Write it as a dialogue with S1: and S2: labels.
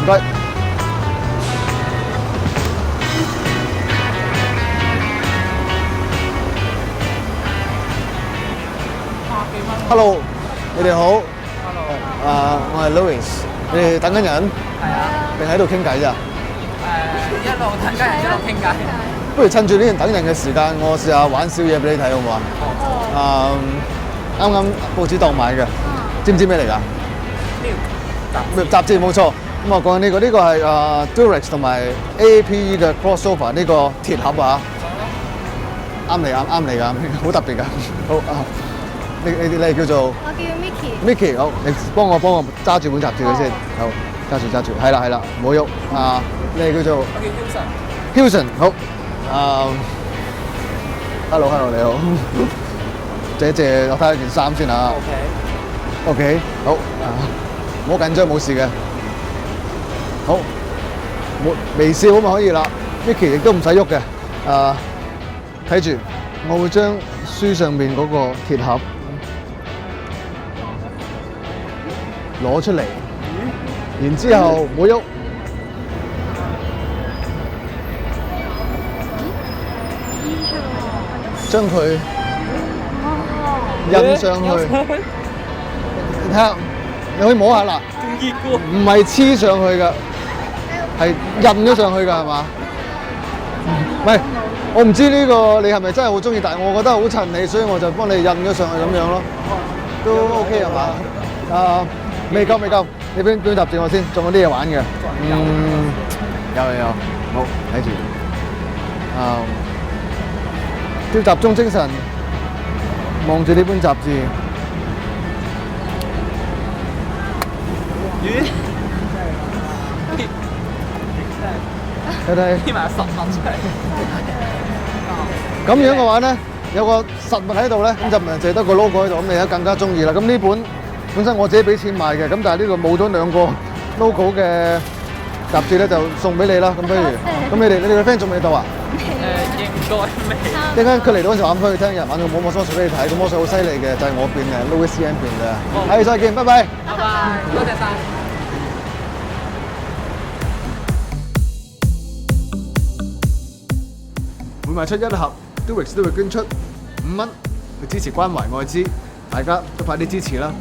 S1: 該。Hello，你哋好。Hello。我係 Louis，你哋等緊人？
S2: 係啊。
S1: 定喺度傾偈咋？
S2: 一路等緊人一路傾偈。
S1: 不如趁住呢段等人嘅時間，我試下玩少嘢俾你睇好唔好啊？啱啱報紙檔買嘅，知唔知咩嚟㗎？雜誌冇錯。咁我講緊呢個係Durex 同埋 AAPE 嘅 crossover 呢個鐵盒啊。啱你㗎，好特別㗎。好啊，你係叫做？
S3: 我叫
S1: Micky，好，你幫我揸住本雜誌佢先。好，揸住，係啦，唔好喐。你係叫做？
S2: 我叫
S1: Hilson，好。Hello，你好。借我睇下件衫先啊。OK，好。唔好緊張，冇事嘅。好，微笑咁就可以啦。Micky 亦都唔使喐嘅。睇住，我會將書上面嗰個鐵盒攞出嚟，然之後唔好喐，將佢印上去。你睇下，你可以摸下啦，唔係黐上去㗎，係印咗上去㗎，係嘛？唔係，我唔知呢個你係咪真係好中意，但係我覺得好襯你，所以我就幫你印咗上去咁樣咯，都 OK 係嘛？未夠，你俾雜誌我先，仲有啲嘢玩嘅。有，好睇住。要集中精神，望住呢本雜誌。睇睇。
S2: 貼埋實物出嚟。
S1: 咁樣嘅話咧，有個實物喺度咧，咁就唔係淨係得個 logo 喺度，咁你就更加中意啦。咁呢本本身我自己俾錢買嘅，咁但係呢個冇咗兩個 logo 嘅雜誌咧，就送俾你啦。咁不如，咁你哋嘅 friend 仲未到啊？
S2: 應該未。
S1: 陣間佢嚟到嗰陣時玩俾佢聽，人玩個魔術俾你睇，個魔術好犀利嘅，就係我變嘅 Louis CM 變嘅。係，再見，拜拜。
S2: 拜拜，多謝晒。
S1: 每賣出一盒 Durex 都會捐出5蚊去支持關懷愛滋，大家都快啲支持啦！